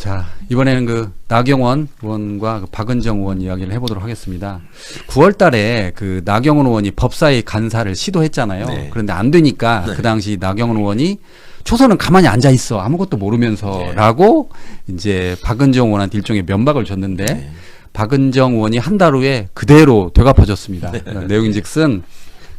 자, 이번에는 그 나경원 의원과 그 박은정 의원 이야기를 해보도록 하겠습니다. 9월 달에 그 나경원 의원이 법사위 간사를 시도했잖아요. 네. 그런데 안 되니까 네. 그 당시 나경원 의원이 초선은 가만히 앉아 있어. 아무것도 모르면서 네. 라고 이제 박은정 의원한테 일종의 면박을 줬는데 네. 박은정 의원이 한 달 후에 그대로 되갚아줬습니다. 네. 내용인즉슨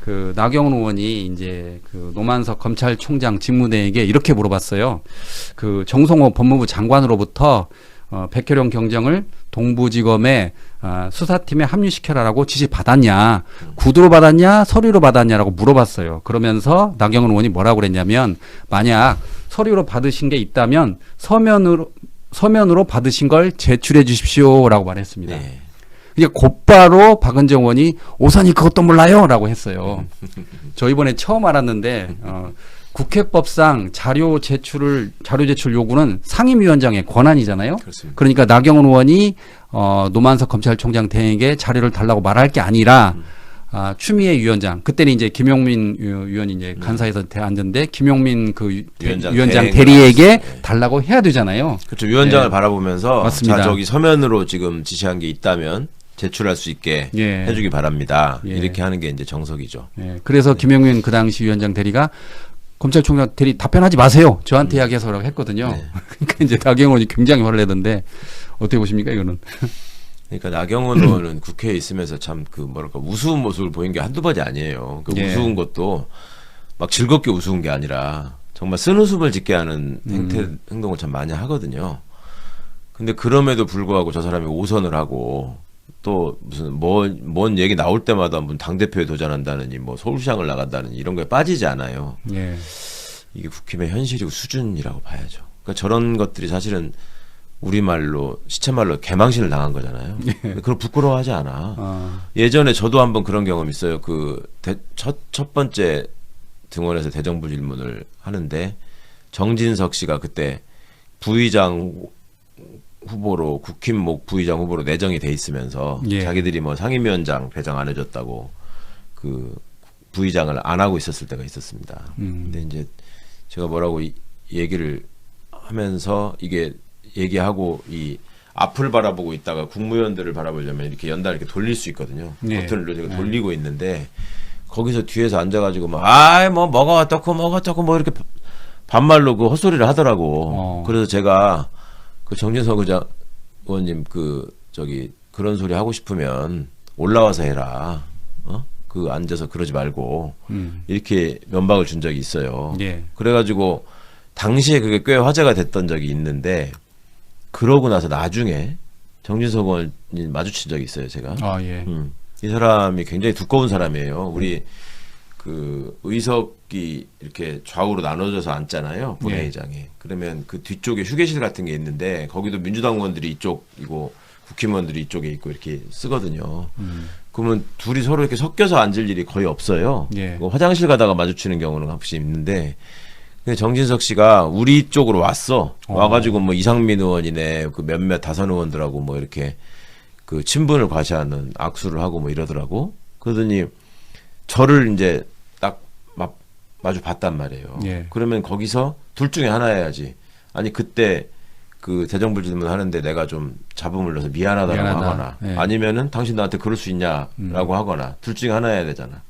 그 나경원 의원이 이제 그 노만석 검찰총장 직무대행에게 이렇게 물어봤어요. 그 정성호 법무부 장관으로부터 백혜령 경정을 동부지검의 수사팀에 합류시켜라라고 지시 받았냐, 구두로 받았냐, 서류로 받았냐라고 물어봤어요. 그러면서 나경원 의원이 뭐라고 그랬냐면 만약 서류로 받으신 게 있다면 서면으로 받으신 걸 제출해 주십시오라고 말했습니다. 네. 그러니까 곧바로 박은정 의원이 오선이 그것도 몰라요라고 했어요. 저 이번에 처음 알았는데 국회법상 자료 제출 요구는 상임위원장의 권한이잖아요. 그렇습니다. 그러니까 나경원 의원이 노만석 검찰총장 대행에게 자료를 달라고 말할 게 아니라 추미애 위원장, 그때는 이제 김용민 위원이 이제 간사에서 앉았는데 김용민 그 위원장 대리에게 네. 달라고 해야 되잖아요. 그렇죠. 위원장을 네. 바라보면서 맞습니다. 자, 저기 서면으로 지금 지시한 게 있다면 제출할 수 있게 예. 해주기 바랍니다. 예. 이렇게 하는 게 이제 정석이죠. 네. 그래서 김용민 그 당시 위원장 대리가 검찰총장 대리 답변하지 마세요. 저한테 이야기해서라고 했거든요. 네. 그러니까 이제 나경원이 굉장히 화를 내던데 어떻게 보십니까 이거는? 그러니까 나경원 의원은 국회에 있으면서 참 그 뭐랄까 우스운 모습을 보인 게 한두 번이 아니에요. 그 예. 우스운 것도 막 즐겁게 우스운 게 아니라 정말 쓴웃음을 짓게 하는 행동을 참 많이 하거든요. 근데 그럼에도 불구하고 저 사람이 오선을 하고 또 무슨 뭔 얘기 나올 때마다 뭐 당대표에 도전한다느니 뭐 서울시장을 나간다느니 이런 거에 빠지지 않아요. 예. 이게 국힘의 현실이고 수준이라고 봐야죠. 그러니까 저런 것들이 사실은 우리말로 시체말로 개망신을 당한 거잖아요. 근데 그걸 부끄러워하지 않아. 예전에 저도 한번 그런 경험 있어요. 그 첫 번째 등원에서 대정부 질문을 하는데 정진석 씨가 그때 부의장 후보로 국힘목 부의장 후보로 내정이 돼 있으면서 예. 자기들이 뭐 상임위원장 배정 안 해줬다고 그 부의장을 안 하고 있었을 때가 있었습니다. 근데 이제 제가 뭐라고 얘기를 하면서 이게 얘기하고 이 앞을 바라보고 있다가 국무위원들을 바라보려면 이렇게 연달 이렇게 돌릴 수 있거든요. 네. 버튼을 제가 돌리고 있는데 거기서 뒤에서 앉아가지고 뭐가 어떻고 뭐 이렇게 반말로 그 헛소리를 하더라고. 그래서 제가 그 정진석 의원님 그런 소리 하고 싶으면 올라와서 해라. 그 앉아서 그러지 말고 이렇게 면박을 준 적이 있어요. 예. 그래가지고 당시에 그게 꽤 화제가 됐던 적이 있는데 그러고 나서 나중에 정진석 의원이 마주친 적이 있어요, 제가. 예. 이 사람이 굉장히 두꺼운 사람이에요. 우리 그 의석이 이렇게 좌우로 나눠져서 앉잖아요, 본회의장에. 그러면 그 뒤쪽에 휴게실 같은 게 있는데 거기도 민주당 의원들이 이쪽이고 국힘의원들이 이쪽에 있고 이렇게 쓰거든요. 그러면 둘이 서로 이렇게 섞여서 앉을 일이 거의 없어요. 예. 뭐 화장실 가다가 마주치는 경우는 가끔씩 있는데 근데 정진석 씨가 우리 쪽으로 왔어. 와가지고 뭐 이상민 의원이네 그 몇몇 다선 의원들하고 뭐 이렇게 그 친분을 과시하는 악수를 하고 뭐 이러더라고. 그러더니 저를 이제 딱 마주 봤단 말이에요. 예. 그러면 거기서 둘 중에 하나 해야지. 아니 그때 그 대정부 질문 하는데 내가 좀 잡음을 넣어서 미안하다고 하거나 예. 아니면은 당신 나한테 그럴 수 있냐라고 하거나 둘 중에 하나 해야 되잖아.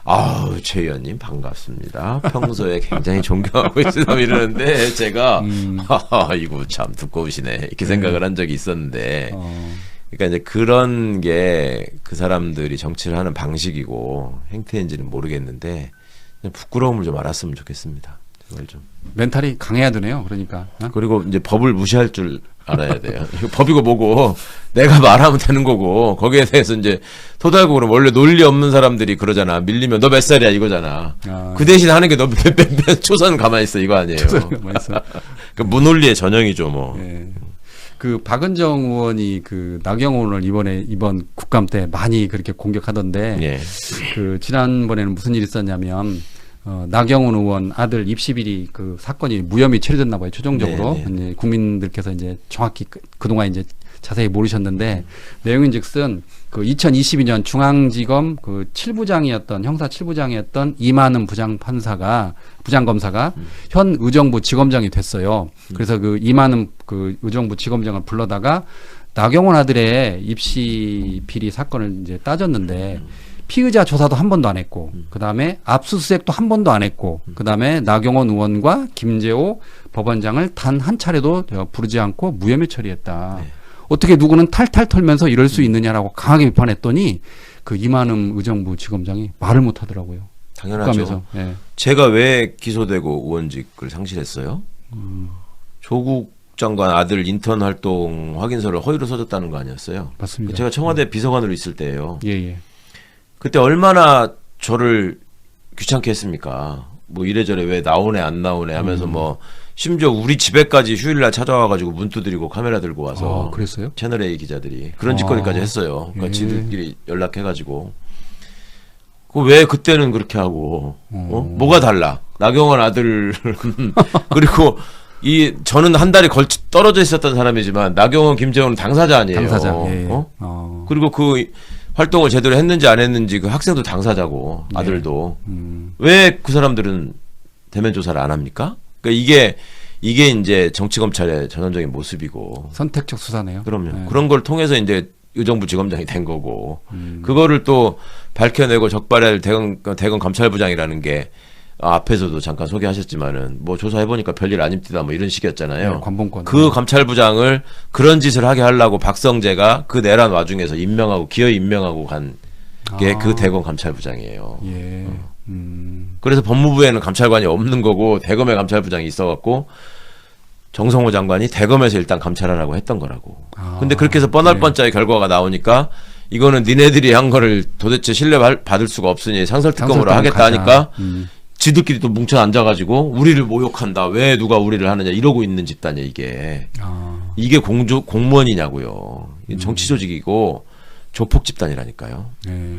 아우 최 의원님 반갑습니다. 평소에 굉장히 존경하고 있으면 이러는데 제가 이거 참 두꺼우시네 이렇게 생각을 한 적이 있었는데 그러니까 이제 그런 게 그 사람들이 정치를 하는 방식이고 행태인지는 모르겠는데 그냥 부끄러움을 좀 알았으면 좋겠습니다. 그걸 좀 멘탈이 강해야 되네요. 그러니까. 그리고 이제 법을 무시할 줄 알아야 돼요. 이거 법이고 뭐고 내가 말하면 되는 거고 거기에 대해서 이제 토달국으로 원래 논리 없는 사람들이 그러잖아. 밀리면 너 몇 살이야 이거잖아. 그 대신 하는 게 너 몇 초선 가만히 있어 이거 아니에요. 그 무논리의 전형이죠 뭐. 예. 그 박은정 의원이 그 나경원을 이번 국감 때 많이 그렇게 공격하던데 예. 그 지난번에는 무슨 일이 있었냐면 나경원 의원 아들 입시 비리 그 사건이 무혐의 처리됐나 봐요. 최종적으로. 네, 네. 이제 국민들께서 이제 정확히 그동안 이제 자세히 모르셨는데 내용인즉슨 그 2022년 중앙지검 그 7부장이었던 형사 7부장이었던 이만은 부장검사가 현 의정부 지검장이 됐어요. 그래서 그 이만은 그 의정부 지검장을 불러다가 나경원 아들의 입시 비리 사건을 이제 따졌는데 피의자 조사도 한 번도 안 했고 그다음에 압수수색도 한 번도 안 했고 그다음에 나경원 의원과 김재호 법원장을 단 한 차례도 부르지 않고 무혐의 처리했다. 네. 어떻게 누구는 탈탈 털면서 이럴 수 있느냐라고 강하게 비판했더니 그 이만음 의정부 지검장이 말을 못 하더라고요. 당연하죠. 예. 제가 왜 기소되고 의원직을 상실했어요? 조국 장관 아들 인턴 활동 확인서를 허위로 써줬다는 거 아니었어요? 맞습니다. 제가 청와대 비서관으로 있을 때예요. 예. 그때 얼마나 저를 귀찮게 했습니까? 뭐 이래저래 왜 나오네 안 나오네 하면서 뭐 심지어 우리 집에까지 휴일날 찾아와가지고 문 두드리고 카메라 들고 와서 그랬어요? 채널A 기자들이 그런 짓거리까지 했어요. 그러니까 예. 지들끼리 연락해가지고 왜 그때는 그렇게 하고 뭐가 달라? 나경원 아들 그리고 저는 한 달이 떨어져 있었던 사람이지만 나경원 김재호는 당사자 아니에요. 당사자. 예. 그리고 그 활동을 제대로 했는지 안 했는지 그 학생도 당사자고 아들도 왜 그 사람들은 대면 조사를 안 합니까? 그러니까 이게 이제 정치 검찰의 전형적인 모습이고 선택적 수사네요. 그럼요. 네. 그런 걸 통해서 이제 의정부 지검장이 된 거고 그거를 또 밝혀내고 적발할 대검 감찰부장이라는 게 앞에서도 잠깐 소개하셨지만은 뭐 조사해보니까 별일 아닙니다 뭐 이런 식이었잖아요. 네, 관봉권. 그 감찰부장을 그런 짓을 하게 하려고 박성재가 그 내란 와중에서 기어이 임명하고 간 게 그 대검 감찰부장이에요. 예. 그래서 법무부에는 감찰관이 없는 거고 대검에 감찰부장이 있어갖고 정성호 장관이 대검에서 일단 감찰하라고 했던 거라고. 근데 그렇게 해서 뻔할 뻔짜의 결과가 나오니까 이거는 니네들이 한 거를 도대체 신뢰받을 수가 없으니 상설특검으로 하겠다 하니까 지들끼리 또 뭉쳐 앉아가지고 우리를 모욕한다. 왜 누가 우리를 하느냐 이러고 있는 집단이야 이게. 이게 공무원이냐고요. 정치 조직이고 조폭 집단이라니까요. 네.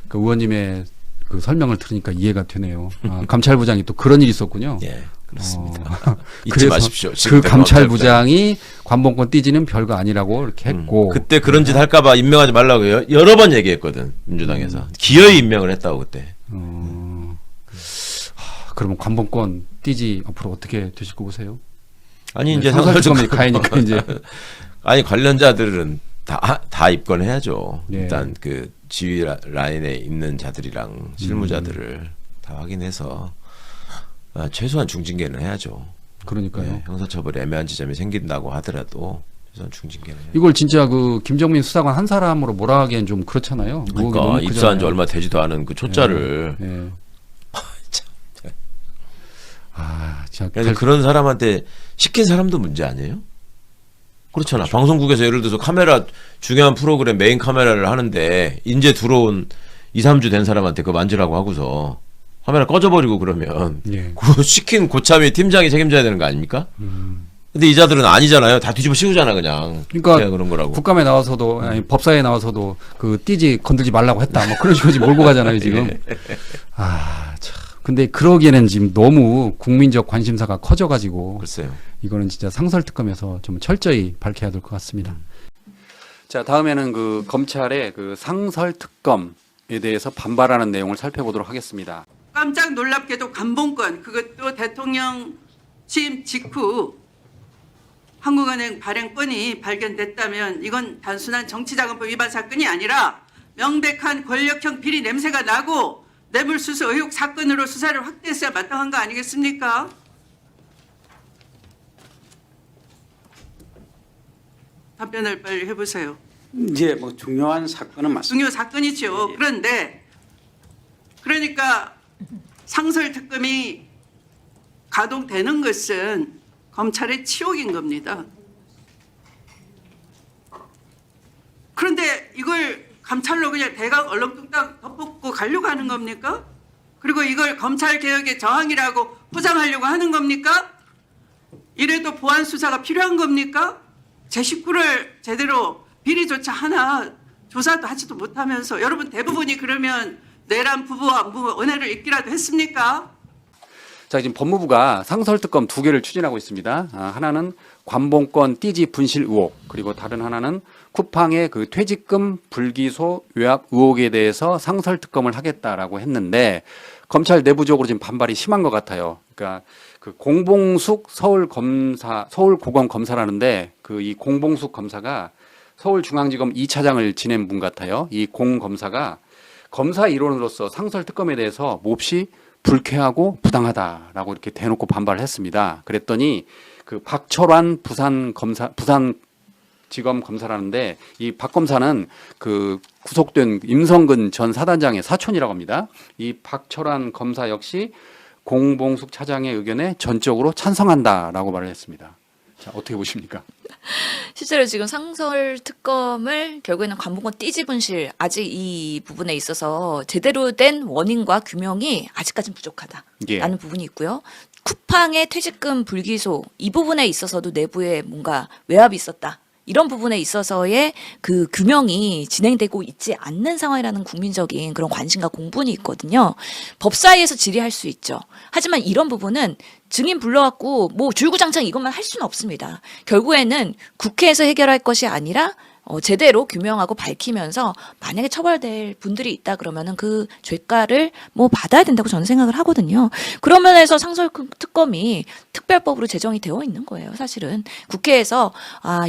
그 의원님의 그 설명을 들으니까 이해가 되네요. 감찰부장이 또 그런 일이 있었군요. 예, 그렇습니다. 잊지 그래서 마십시오. 그 감찰부장이 관봉권 띠지는 별거 아니라고 이렇게 했고 그때 그런 짓 할까봐 임명하지 말라고 여러 번 얘기했거든 민주당에서 기어이 임명을 했다고 그때. 그러면 관봉권 띠지 앞으로 어떻게 되실 거 보세요? 아니 이제 상설특검이 가야니까 이제 아니 관련자들은 다 입건해야죠. 예. 일단 그 지휘 라인에 있는 자들이랑 실무자들을 다 확인해서 최소한 중징계는 해야죠. 그러니까요. 네, 형사처벌에 애매한 지점이 생긴다고 하더라도 최소한 중징계는 해야죠. 이걸 진짜 그 김정민 수사관 한 사람으로 몰아가기엔 좀 그렇잖아요. 그러니까 입사한 지 얼마 되지도 않은 그 초짜를 예. 진짜 그래서 그런 사람한테 시킨 사람도 문제 아니에요? 그렇잖아. 방송국에서 예를 들어서 중요한 프로그램 메인 카메라를 하는데 이제 들어온 2, 3주 된 사람한테 그거 만지라고 하고서 카메라 꺼져버리고 그러면 그 시킨 고참이 팀장이 책임져야 되는 거 아닙니까? 근데 이 자들은 아니잖아요. 다 뒤집어 씌우잖아 그냥. 그러니까 그런 거라고. 국감에 나와서도 아니, 법사에 나와서도 그 띠지 건들지 말라고 했다. 뭐 그런 식으로 몰고 가잖아요 지금. 참. 근데 그러기에는 지금 너무 국민적 관심사가 커져가지고 글쎄요. 이거는 진짜 상설특검에서 좀 철저히 밝혀야 될 것 같습니다. 자, 다음에는 그 검찰의 그 상설특검에 대해서 반발하는 내용을 살펴보도록 하겠습니다. 깜짝 놀랍게도 관봉권 그것도 대통령 취임 직후 한국은행 발행권이 발견됐다면 이건 단순한 정치자금법 위반 사건이 아니라 명백한 권력형 비리 냄새가 나고 뇌물수수 의혹 사건으로 수사를 확대했어야 마땅한 거 아니겠습니까? 답변을 빨리 해보세요. 이제 뭐 중요한 사건은 맞습니다. 중요 사건이죠. 그런데 그러니까 상설특검이 가동되는 것은 검찰의 치욕인 겁니다. 그런데 이걸 감찰로 그냥 대강 얼렁뚱땅 덮고 가려고 하는 겁니까? 그리고 이걸 검찰개혁의 저항이라고 포장하려고 하는 겁니까? 이래도 보안수사가 필요한 겁니까? 제 식구를 제대로 비리조차 하나 조사도 하지도 못하면서 여러분 대부분이 그러면 내란 부부와 은혜를 잊기라도 했습니까? 자, 지금 법무부가 상설특검 2개를 추진하고 있습니다. 하나는 관봉권 띠지 분실 의혹, 그리고 다른 하나는 쿠팡의 그 퇴직금 불기소 요약 의혹에 대해서 상설특검을 하겠다라고 했는데 검찰 내부적으로 지금 반발이 심한 것 같아요. 그러니까 그 공봉숙 서울고검 검사라는데 그 이 공봉숙 검사가 서울중앙지검 2차장을 지낸 분 같아요. 이 공 검사가 검사 일원으로서 상설특검에 대해서 몹시 불쾌하고 부당하다라고 이렇게 대놓고 반발을 했습니다. 그랬더니 그 박철환 부산지검 검사라는데 이 박 검사는 그 구속된 임성근 전 사단장의 사촌이라고 합니다. 이 박철환 검사 역시 공봉숙 차장의 의견에 전적으로 찬성한다라고 말을 했습니다. 자, 어떻게 보십니까? 실제로 지금 상설 특검을 결국에는 관봉권 띠지 분실 아직 이 부분에 있어서 제대로 된 원인과 규명이 아직까지는 부족하다라는 예. 부분이 있고요. 쿠팡의 퇴직금 불기소 이 부분에 있어서도 내부에 뭔가 외압이 있었다. 이런 부분에 있어서의 그 규명이 진행되고 있지 않는 상황이라는 국민적인 그런 관심과 공분이 있거든요. 법사위에서 질의할 수 있죠. 하지만 이런 부분은 증인 불러갖고 뭐 줄구장창 이것만 할 수는 없습니다. 결국에는 국회에서 해결할 것이 아니라 제대로 규명하고 밝히면서 만약에 처벌될 분들이 있다 그러면은 그 죄가를 뭐 받아야 된다고 저는 생각을 하거든요. 그런 면에서 상설 특검이 특별법으로 제정이 되어 있는 거예요. 사실은 국회에서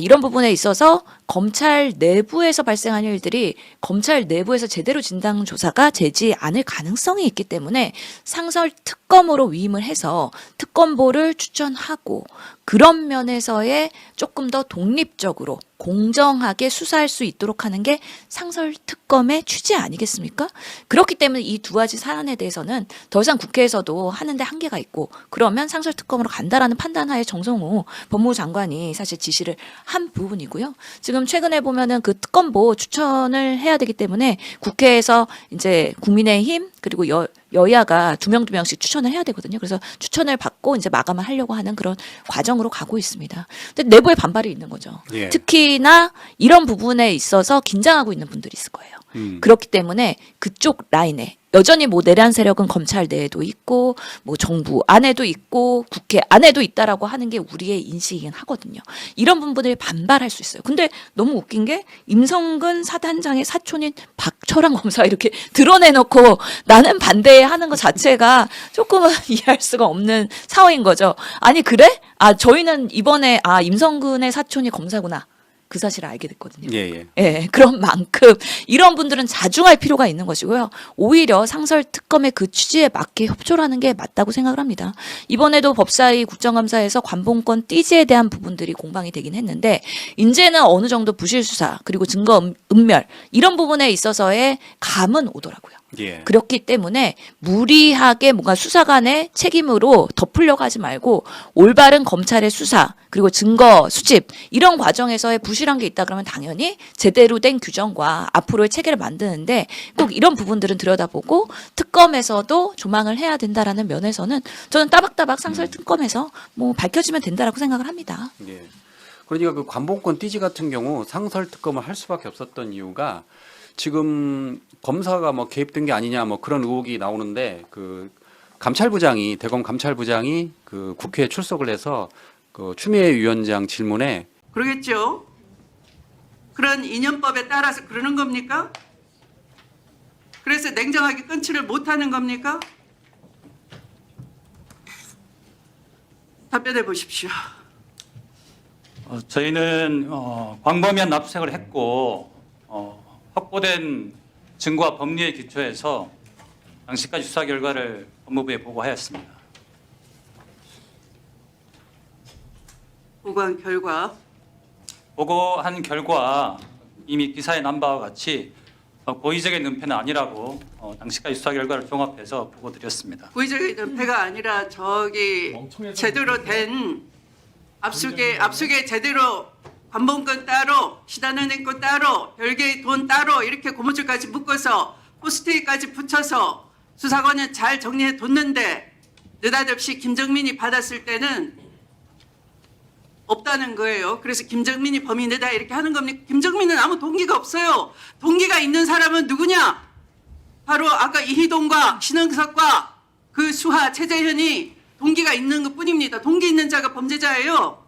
이런 부분에 있어서 검찰 내부에서 발생한 일들이 검찰 내부에서 제대로 진상 조사가 되지 않을 가능성이 있기 때문에 상설 특검으로 위임을 해서 특검보를 추천하고 그런 면에서의 조금 더 독립적으로 공정하게 수사할 수 있도록 하는 게 상설 특검의 취지 아니겠습니까? 그렇기 때문에 이 두 가지 사안에 대해서는 더 이상 국회에서도 하는데 한계가 있고 그러면 상설 특검으로 간다라는 판단하에 정성호 법무부 장관이 사실 지시를 한 부분이고요. 지금 최근에 보면은 그 특검보 추천을 해야 되기 때문에 국회에서 이제 국민의힘 그리고 여야가 두 명씩 추천을 해야 되거든요. 그래서 추천을 받고 이제 마감을 하려고 하는 그런 과정으로 가고 있습니다. 근데 내부에 반발이 있는 거죠. 예. 특히나 이런 부분에 있어서 긴장하고 있는 분들이 있을 거예요. 그렇기 때문에 그쪽 라인에 여전히 뭐 내란 세력은 검찰 내에도 있고 뭐 정부 안에도 있고 국회 안에도 있다라고 하는 게 우리의 인식이긴 하거든요. 이런 분들이 반발할 수 있어요. 근데 너무 웃긴 게 임성근 사단장의 사촌인 박철환 검사 이렇게 드러내놓고 나는 반대하는 것 자체가 조금은 이해할 수가 없는 상황인 거죠. 아니 그래? 저희는 이번에 임성근의 사촌이 검사구나. 그 사실을 알게 됐거든요. 예. 예, 그런 만큼 이런 분들은 자중할 필요가 있는 것이고요. 오히려 상설 특검의 그 취지에 맞게 협조를 하는 게 맞다고 생각을 합니다. 이번에도 법사위 국정감사에서 관봉권 띠지에 대한 부분들이 공방이 되긴 했는데 이제는 어느 정도 부실 수사 그리고 증거 은멸 이런 부분에 있어서의 감은 오더라고요. 예. 그렇기 때문에 무리하게 뭔가 수사관의 책임으로 덮으려고 하지 말고 올바른 검찰의 수사 그리고 증거 수집 이런 과정에서의 부실한 게 있다 그러면 당연히 제대로 된 규정과 앞으로의 체계를 만드는데 꼭 이런 부분들은 들여다보고 특검에서도 조망을 해야 된다라는 면에서는 저는 따박따박 상설 특검에서 뭐 밝혀지면 된다라고 생각을 합니다. 예. 그러니까 그 관봉권 띠지 같은 경우 상설 특검을 할 수밖에 없었던 이유가 지금 검사가 뭐 개입된 게 아니냐 뭐 그런 의혹이 나오는데 그 감찰부장이 대검 감찰부장이 그 국회에 출석을 해서 그 추미애 위원장 질문에 그러겠죠. 그런 인연법에 따라서 그러는 겁니까? 그래서 냉정하게 끊지를 못하는 겁니까? 답변해 보십시오. 저희는 광범위한 납득을 했고 확보된 증거와 법리에 기초해서 당시까지 수사 결과를 법무부에 보고하였습니다. 보고한 결과 보고한 결과 이미 기사에 난 바와 같이 고의적인 은폐는 아니라고 당시까지 수사 결과를 종합해서 보고드렸습니다. 고의적인 은폐가 아니라 저기 제대로 된 압수계 제대로 관봉권 따로 시단은행 거 따로 별개의 돈 따로 이렇게 고무줄까지 묶어서 포스트잇까지 붙여서 수사관은 잘 정리해 뒀는데 느닷없이 김정민이 받았을 때는 없다는 거예요. 그래서 김정민이 범인이다 이렇게 하는 겁니까? 김정민은 아무 동기가 없어요. 동기가 있는 사람은 누구냐? 바로 아까 이희동과 신흥석과 그 수하 최재현이 동기가 있는 것 뿐입니다. 동기 있는 자가 범죄자예요.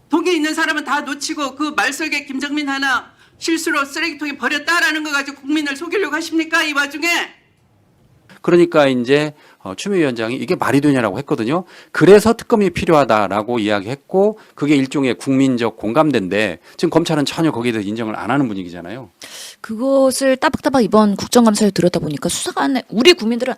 동기 있는 사람은 다 놓치고 그 말설계 김정민 하나 실수로 쓰레기통에 버렸다라는 거 가지고 국민을 속이려고 하십니까? 이 와중에. 그러니까 이제 추미애 위원장이 이게 말이 되냐라고 했거든요. 그래서 특검이 필요하다라고 이야기했고 그게 일종의 국민적 공감대인데 지금 검찰은 전혀 거기에 대해서 인정을 안 하는 분위기잖아요. 그것을 따박따박 이번 국정감사를 들었다 보니까 수사관 우리 국민들은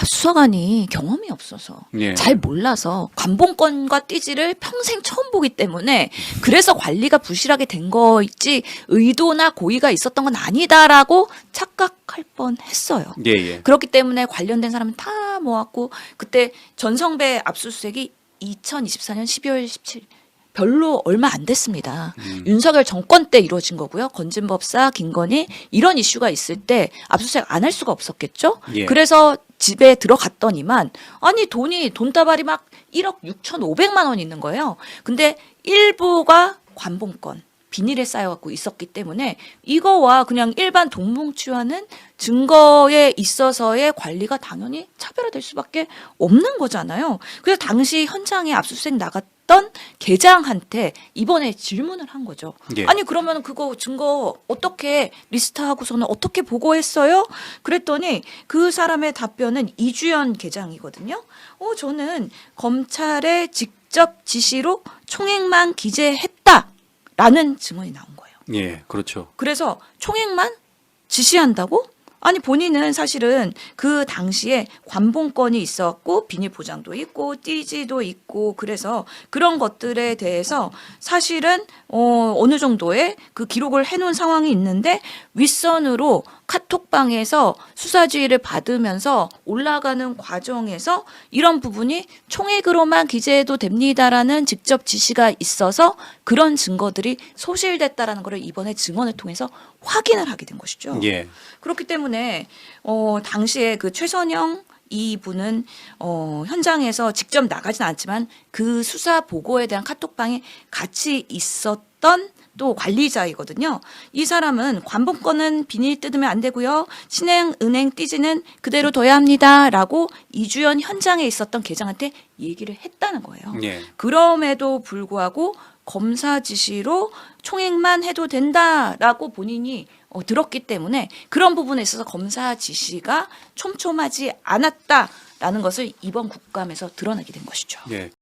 수사관이 경험이 없어서 예. 잘 몰라서 관봉권과 띠지를 평생 처음 보기 때문에 그래서 관리가 부실하게 된 거있지 의도나 고의가 있었던 건 아니다라고 착각할 뻔했어요. 예, 예. 그렇기 때문에 관련된 사람 다 모았고 그때 전성배 압수수색이 2024년 12월 17일 별로 얼마 안 됐습니다. 윤석열 정권 때 이루어진 거고요. 건진법사, 김건희 이런 이슈가 있을 때 압수수색 안 할 수가 없었겠죠. 예. 그래서 집에 들어갔더니만 아니 돈다발이 막 1억 6,500만 원 있는 거예요. 근데 일부가 관봉권 비닐에 쌓여갖고 있었기 때문에 이거와 그냥 일반 동뭉치와는 증거에 있어서의 관리가 당연히 차별화될 수밖에 없는 거잖아요. 그래서 당시 현장에 압수수색 나갔던 계장한테 이번에 질문을 한 거죠. 예. 아니 그러면 그거 증거 어떻게 리스트하고서는 어떻게 보고했어요? 그랬더니 그 사람의 답변은 이주연 계장이거든요. 저는 검찰의 직접 지시로 총액만 기재했다. 라는 증언이 나온 거예요. 예, 그렇죠. 그래서 총액만 지시한다고? 아니 본인은 사실은 그 당시에 관봉권이 있었고 비닐 포장도 있고 띠지도 있고 그래서 그런 것들에 대해서 사실은 어느 정도의 그 기록을 해놓은 상황이 있는데 윗선으로 카톡방에서 수사지휘를 받으면서 올라가는 과정에서 이런 부분이 총액으로만 기재해도 됩니다라는 직접 지시가 있어서 그런 증거들이 소실됐다라는 것을 이번에 증언을 통해서 확인을 하게 된 것이죠. 예. 그렇기 때문에 당시에 그 최선영 이분은 현장에서 직접 나가진 않지만 그 수사 보고에 대한 카톡방에 같이 있었던 또 관리자이거든요. 이 사람은 관봉권은 비닐 뜯으면 안 되고요. 신흥은행 띠지는 그대로 둬야 합니다라고 이주연 현장에 있었던 계장한테 얘기를 했다는 거예요. 예. 그럼에도 불구하고 검사 지시로 총액만 해도 된다라고 본인이 들었기 때문에 그런 부분에 있어서 검사 지시가 촘촘하지 않았다라는 것을 이번 국감에서 드러나게 된 것이죠. 예.